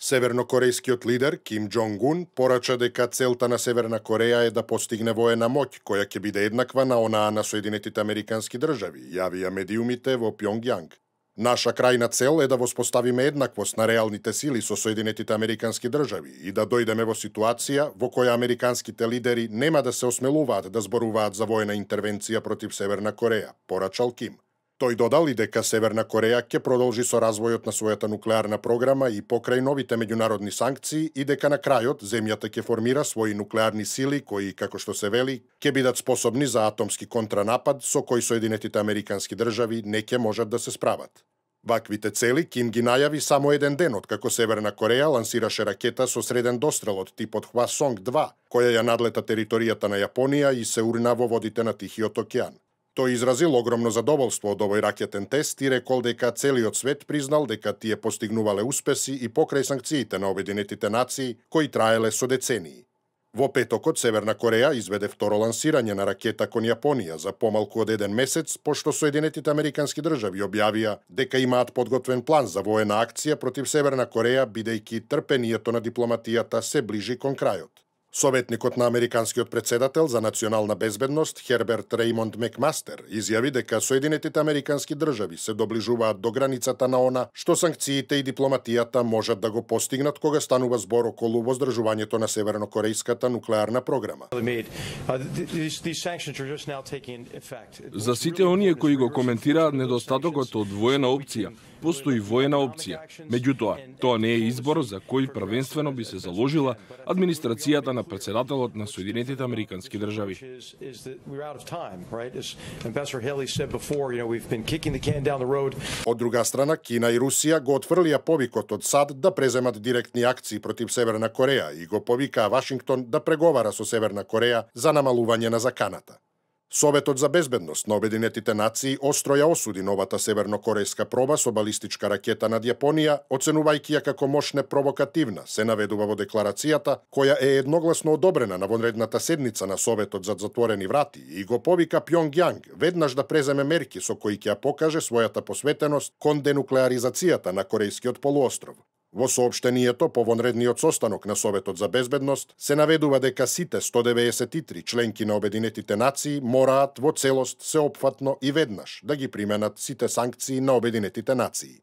Севернокорејскиот лидер Ким Џонг-ун порача дека целта на Северна Кореја е да постигне воена моќ која ќе биде еднаква на онаа на Соединетите Американски држави, јавија медиумите во Пјонгјанг. Наша крајна цел е да воспоставиме еднаквост на реалните сили со Соединетите Американски држави и да дојдеме во ситуација во која американските лидери нема да се осмелуваат да зборуваат за воена интервенција против Северна Кореја, порачал Ким. Тој додал и дека Северна Кореја ќе продолжи со развојот на својата нуклеарна програма и покрај новите меѓународни санкции и дека на крајот земјата ќе формира своји нуклеарни сили кои, како што се вели, ќе бидат способни за атомски контранапад со кој Соединетите Американски држави не ќе можат да се справат. Ваквите цели Ким ги најави само еден ден откако Северна Кореја лансираше ракета со среден дострел од типот Хвасонг-2, која ја надлета територијата на Јапонија и се урна во водите на Тихиот океан. Тој изразил огромно задоволство од овој ракетен тест и рекол дека целиот свет признал дека тие постигнувале успеси и покрај санкциите на Обединетите нации кои траеле со децении. Во петокот Северна Кореја изведе второ лансирање на ракета кон Јапонија за помалку од еден месец, пошто Соединетите Американски држави објавија дека имаат подготвен план за воена акција против Северна Кореја, бидејќи трпението на дипломатијата се ближи кон крајот. Советникот на американскиот претседател за национална безбедност Херберт Реймонд Мекмастер изјави дека Соединетите Американски држави се доближуваат до границата на она што санкциите и дипломатијата можат да го постигнат кога станува збор околу воздржувањето на севернокорејската нуклеарна програма. За сите оние кои го коментираат недостатокот од воена опција, постои воена опција. Меѓутоа, тоа не е избор за кој првенствено би се заложила администрацијата на претседателот на Соединетите Американски држави. Од друга страна, Кина и Русија го отфрлија повикот од САД да преземат директни акции против Северна Кореја и го повикаа Вашингтон да преговара со Северна Кореја за намалување на заканата. Советот за безбедност на Обединетите нации остро ја осуди новата севернокорејска проба со балистичка ракета над Јапонија, оценувајќи ја како мощне провокативна, се наведува во декларацијата, која е едногласно одобрена на вонредната седница на Советот за затворени врати и го повика Пјонгјанг веднаш да преземе мерки со кои ќе ја покаже својата посветеност кон денуклеаризацијата на Корејскиот полуостров. Во соопштението по вонредниот состанок на Советот за безбедност се наведува дека сите 193 членки на Обединетите нации мораат во целост, сеопфатно и веднаш да ги применат сите санкции на Обединетите нации.